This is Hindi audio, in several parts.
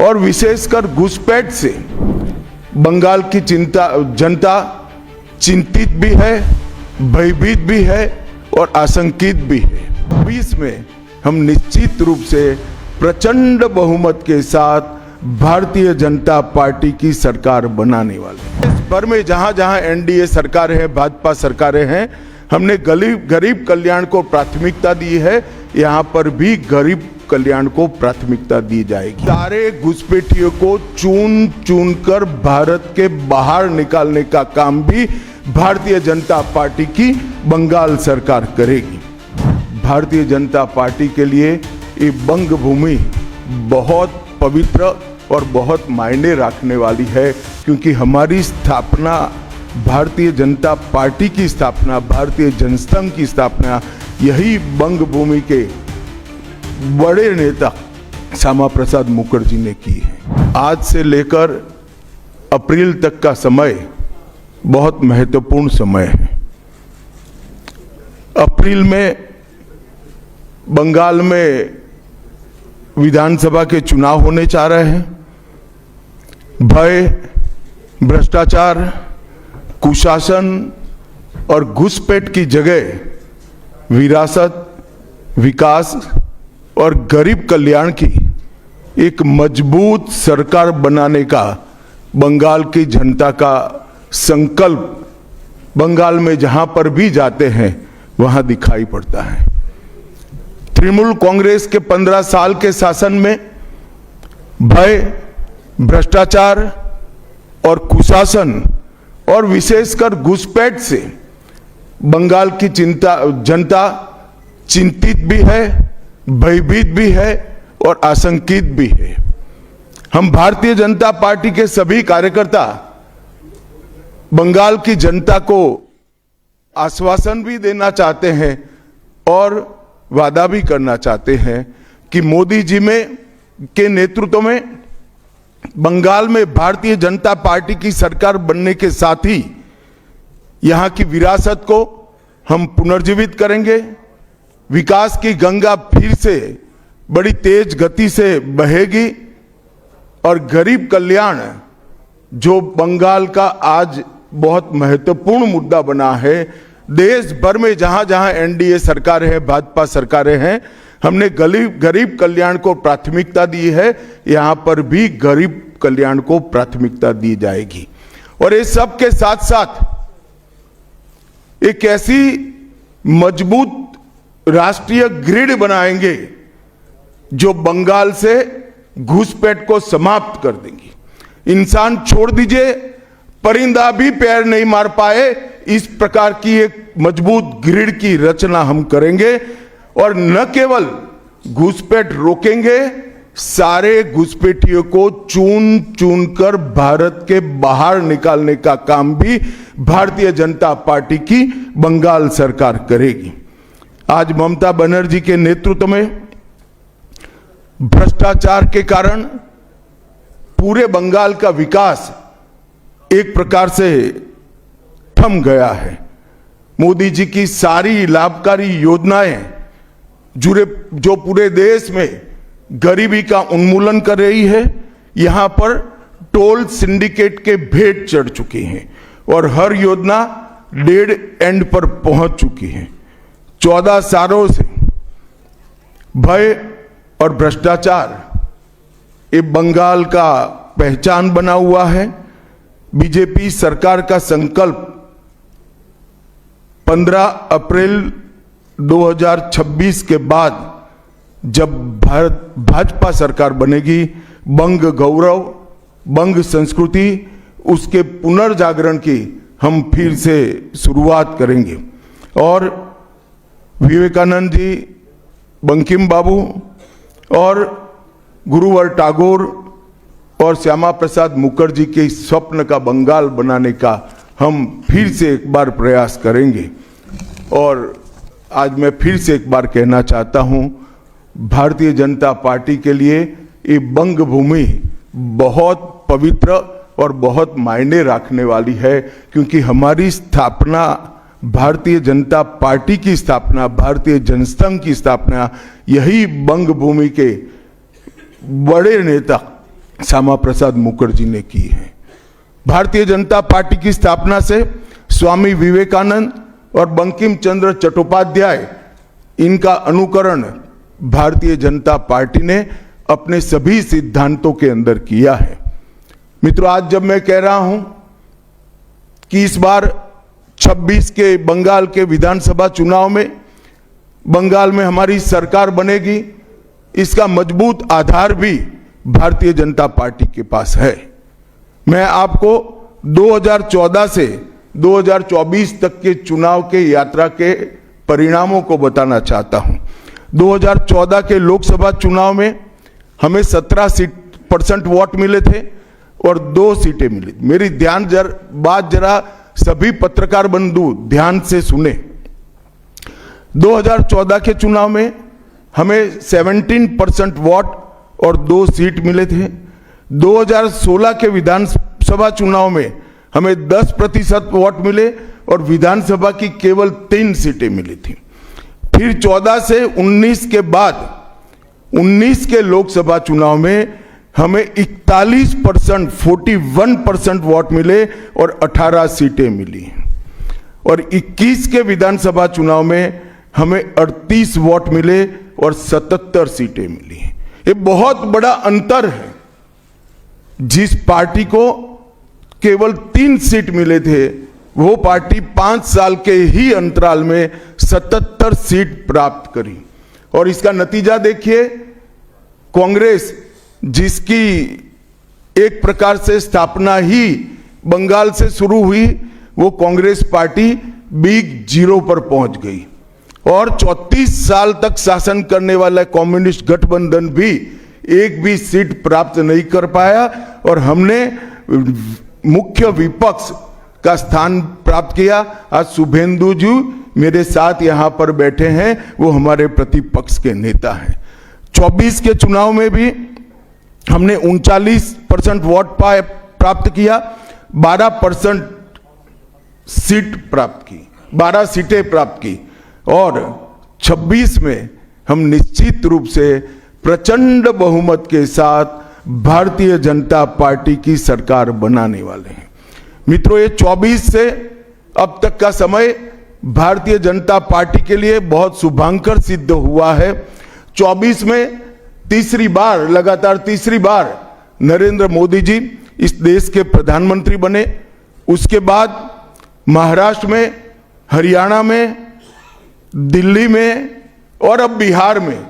और विशेषकर घुसपैठ से बंगाल की जनता चिंतित भी है, भयभीत भी है और आशंकित भी है। 20 में हम निश्चित रूप से प्रचंड बहुमत के साथ भारतीय जनता पार्टी की सरकार बनाने वाले हैं। देश भर में जहां जहां एनडीए सरकार है, भाजपा सरकारें हैं, हमने गरीब कल्याण को प्राथमिकता दी है। यहां पर भी गरीब कल्याण को प्राथमिकता दी जाएगी। सारे घुसपैठियों को चुन चुन कर भारत के बाहर निकालने का काम भी भारतीय जनता पार्टी की बंगाल सरकार करेगी। भारतीय जनता पार्टी के लिए ये बंग भूमि बहुत पवित्र और बहुत मायने रखने वाली है, क्योंकि हमारी स्थापना, भारतीय जनता पार्टी की स्थापना, भारतीय जनसंघ की स्थापना यही बंग भूमि के बड़े नेता श्यामा प्रसाद मुखर्जी ने की है। आज से लेकर अप्रैल तक का समय बहुत महत्वपूर्ण समय है। अप्रैल में बंगाल में विधानसभा के चुनाव होने जा रहे हैं। भय, भ्रष्टाचार, कुशासन और घुसपैठ की जगह विरासत, विकास और गरीब कल्याण की एक मजबूत सरकार बनाने का बंगाल की जनता का संकल्प बंगाल में जहां पर भी जाते हैं वहां दिखाई पड़ता है। तृणमूल कांग्रेस के 15 साल के शासन में भय, भ्रष्टाचार और कुशासन और विशेषकर घुसपैठ से बंगाल की जनता चिंतित भी है, भयभीत भी है और आशंकित भी है। हम भारतीय जनता पार्टी के सभी कार्यकर्ता बंगाल की जनता को आश्वासन भी देना चाहते हैं और वादा भी करना चाहते हैं कि मोदी जी के नेतृत्व में बंगाल में भारतीय जनता पार्टी की सरकार बनने के साथ ही यहां की विरासत को हम पुनर्जीवित करेंगे। विकास की गंगा फिर से बड़ी तेज गति से बहेगी और गरीब कल्याण, जो बंगाल का आज बहुत महत्वपूर्ण मुद्दा बना है, देश भर में जहां जहां एनडीए सरकार है, भाजपा सरकारें हैं, हमने गरीब कल्याण को प्राथमिकता दी है। यहां पर भी गरीब कल्याण को प्राथमिकता दी जाएगी। और इस सब के साथ साथ एक ऐसी मजबूत राष्ट्रीय ग्रिड बनाएंगे जो बंगाल से घुसपैठ को समाप्त कर देंगी। इंसान छोड़ दीजिए, परिंदा भी पैर नहीं मार पाए, इस प्रकार की एक मजबूत ग्रिड की रचना हम करेंगे। और न केवल घुसपैठ रोकेंगे, सारे घुसपैठियों को चुन चुन कर भारत के बाहर निकालने का काम भी भारतीय जनता पार्टी की बंगाल सरकार करेगी। आज ममता बनर्जी के नेतृत्व में भ्रष्टाचार के कारण पूरे बंगाल का विकास एक प्रकार से थम गया है। मोदी जी की सारी लाभकारी योजनाएं जो पूरे देश में गरीबी का उन्मूलन कर रही है, यहां पर टोल सिंडिकेट के भेंट चढ़ चुकी हैं और हर योजना डेड एंड पर पहुंच चुकी है। 14 सालों से भय और भ्रष्टाचार ये बंगाल का पहचान बना हुआ है। बीजेपी सरकार का संकल्प 15 अप्रैल 2026 के बाद जब भाजपा सरकार बनेगी, बंग गौरव, बंग संस्कृति, उसके पुनर्जागरण की हम फिर से शुरुआत करेंगे। और विवेकानंद जी, बंकिम बाबू और गुरुवर टैगोर और श्यामा प्रसाद मुखर्जी के स्वप्न का बंगाल बनाने का हम फिर से एक बार प्रयास करेंगे। और आज मैं फिर से एक बार कहना चाहता हूं, भारतीय जनता पार्टी के लिए ये बंग भूमि बहुत पवित्र और बहुत मायने रखने वाली है, क्योंकि हमारी स्थापना, भारतीय जनता पार्टी की स्थापना, भारतीय जनसंघ की स्थापना यही बंग भूमि के बड़े नेता श्यामा प्रसाद मुखर्जी ने की है। भारतीय जनता पार्टी की स्थापना से स्वामी विवेकानंद और बंकिम चंद्र चट्टोपाध्याय, इनका अनुकरण भारतीय जनता पार्टी ने अपने सभी सिद्धांतों के अंदर किया है। मित्रों, आज जब मैं कह रहा हूं कि इस बार 26 के बंगाल के विधानसभा चुनाव में बंगाल में हमारी सरकार बनेगी, इसका मजबूत आधार भी भारतीय जनता पार्टी के पास है। मैं आपको 2014 से 2024 तक के चुनाव के यात्रा के परिणामों को बताना चाहता हूं। 2014 के लोकसभा चुनाव में हमें 17% वोट मिले थे और 2 सीटें मिली। मेरी बात जरा सभी पत्रकार बंधु ध्यान से सुने। 2014 के चुनाव में हमें 17% वोट और 2 सीट मिले थे। 2016 के विधानसभा चुनाव में हमें 10% वोट मिले और विधानसभा की केवल 3 सीटें मिली थी। फिर 14 से 19 के बाद 19 के लोकसभा चुनाव में हमें 41% वोट मिले और 18 सीटें मिली और 21 के विधानसभा चुनाव में हमें 38 वोट मिले और 77 सीटें मिली। ये बहुत बड़ा अंतर है। जिस पार्टी को केवल 3 सीट मिले थे, वो पार्टी 5 साल के ही अंतराल में 77 सीट प्राप्त करी। और इसका नतीजा देखिए, कांग्रेस जिसकी एक प्रकार से स्थापना ही बंगाल से शुरू हुई, वो कांग्रेस पार्टी बिग जीरो पर पहुंच गई और 34 साल तक शासन करने वाला कम्युनिस्ट गठबंधन भी एक भी सीट प्राप्त नहीं कर पाया और हमने मुख्य विपक्ष का स्थान प्राप्त किया। आज शुभेंदु जी मेरे साथ यहां पर बैठे हैं, वो हमारे प्रतिपक्ष के नेता हैं। 24 के चुनाव में भी हमने 39% वोट प्राप्त किया, 12% सीट प्राप्त की, 12 सीटें प्राप्त की और 26 में हम निश्चित रूप से प्रचंड बहुमत के साथ भारतीय जनता पार्टी की सरकार बनाने वाले हैं। मित्रों, ये 24 से अब तक का समय भारतीय जनता पार्टी के लिए बहुत शुभांकर सिद्ध हुआ है। 24 में लगातार तीसरी बार नरेंद्र मोदी जी इस देश के प्रधानमंत्री बने। उसके बाद महाराष्ट्र में, हरियाणा में, दिल्ली में और अब बिहार में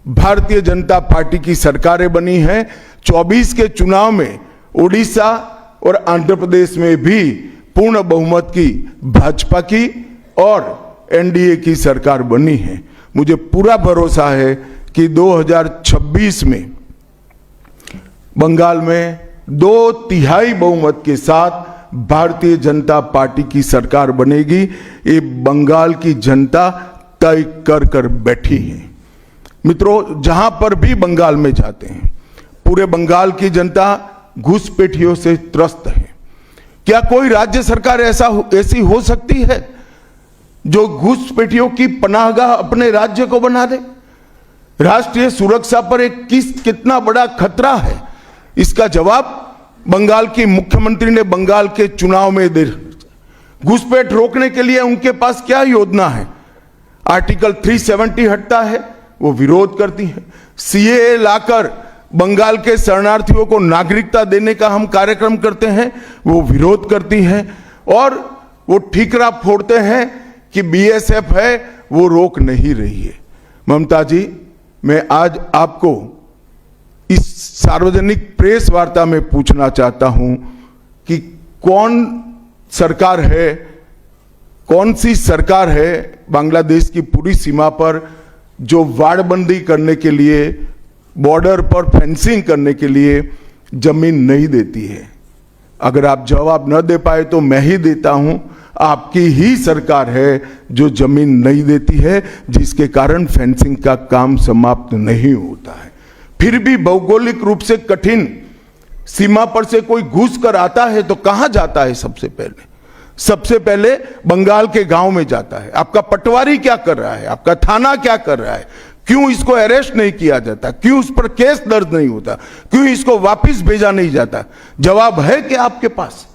भारतीय जनता पार्टी की सरकारें बनी हैं। 24 के चुनाव में उड़ीसा और आंध्र प्रदेश में भी पूर्ण बहुमत की भाजपा की और एनडीए की सरकार बनी है। मुझे पूरा भरोसा है कि 2026 में बंगाल में 2/3 बहुमत के साथ भारतीय जनता पार्टी की सरकार बनेगी। ये बंगाल की जनता तय कर बैठी है। मित्रों, जहां पर भी बंगाल में जाते हैं, पूरे बंगाल की जनता घुसपैठियों से त्रस्त है। क्या कोई राज्य सरकार ऐसी हो सकती है जो घुसपैठियों की पनाहगाह अपने राज्य को बना दे? राष्ट्रीय सुरक्षा पर एक कितना बड़ा खतरा है, इसका जवाब बंगाल की मुख्यमंत्री ने बंगाल के चुनाव में दे। घुसपैठ रोकने के लिए उनके पास क्या योजना है? आर्टिकल 370 हटता है, वो विरोध करती है। सीएए लाकर बंगाल के शरणार्थियों को नागरिकता देने का हम कार्यक्रम करते हैं, वो विरोध करती हैं। और वो ठीकरा फोड़ते हैं कि बीएसएफ है, वो रोक नहीं रही है। ममता जी, मैं आज आपको इस सार्वजनिक प्रेस वार्ता में पूछना चाहता हूं कि कौन सी सरकार है बांग्लादेश की पूरी सीमा पर जो वाड़बंदी करने के लिए, बॉर्डर पर फेंसिंग करने के लिए जमीन नहीं देती है? अगर आप जवाब न दे पाए तो मैं ही देता हूं। आपकी ही सरकार है जो जमीन नहीं देती है, जिसके कारण फेंसिंग का काम समाप्त नहीं होता है। फिर भी भौगोलिक रूप से कठिन सीमा पर से कोई घुस कर आता है तो कहां जाता है? सबसे पहले बंगाल के गांव में जाता है। आपका पटवारी क्या कर रहा है? आपका थाना क्या कर रहा है? क्यों इसको अरेस्ट नहीं किया जाता, क्यों उस पर केस दर्ज नहीं होता, क्यों इसको वापस भेजा नहीं जाता? जवाब है क्या आपके पास?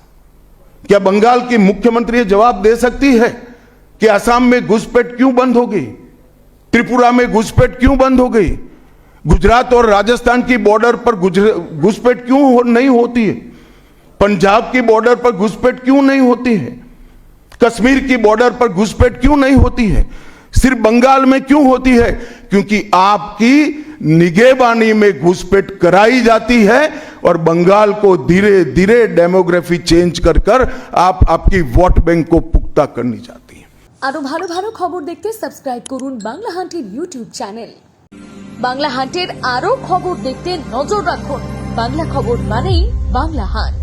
क्या बंगाल की मुख्यमंत्री ये जवाब दे सकती है कि असम में घुसपैठ क्यों बंद हो गई, त्रिपुरा में घुसपैठ क्यों बंद हो गई, गुजरात और राजस्थान की बॉर्डर पर घुसपैठ क्यों नहीं होती है, पंजाब की बॉर्डर पर घुसपैठ क्यों नहीं होती है, कश्मीर की बॉर्डर पर घुसपैठ क्यों नहीं होती है, सिर्फ बंगाल में क्यों होती है? क्योंकि आपकी निगहबानी में घुसपैठ कराई जाती है और बंगाल को धीरे धीरे डेमोग्राफी चेंज कर कर आप आपकी वोट बैंक को पुख्ता करनी चाहती है। আরো ভালো ভালো খবর দেখতে সাবস্ক্রাইব করুন বাংলা হান্টের ইউটিউব চ্যানেল। বাংলা হান্টের আরো খবর দেখতে নজর রাখুন। বাংলা খবর মানেই বাংলা হান্ট।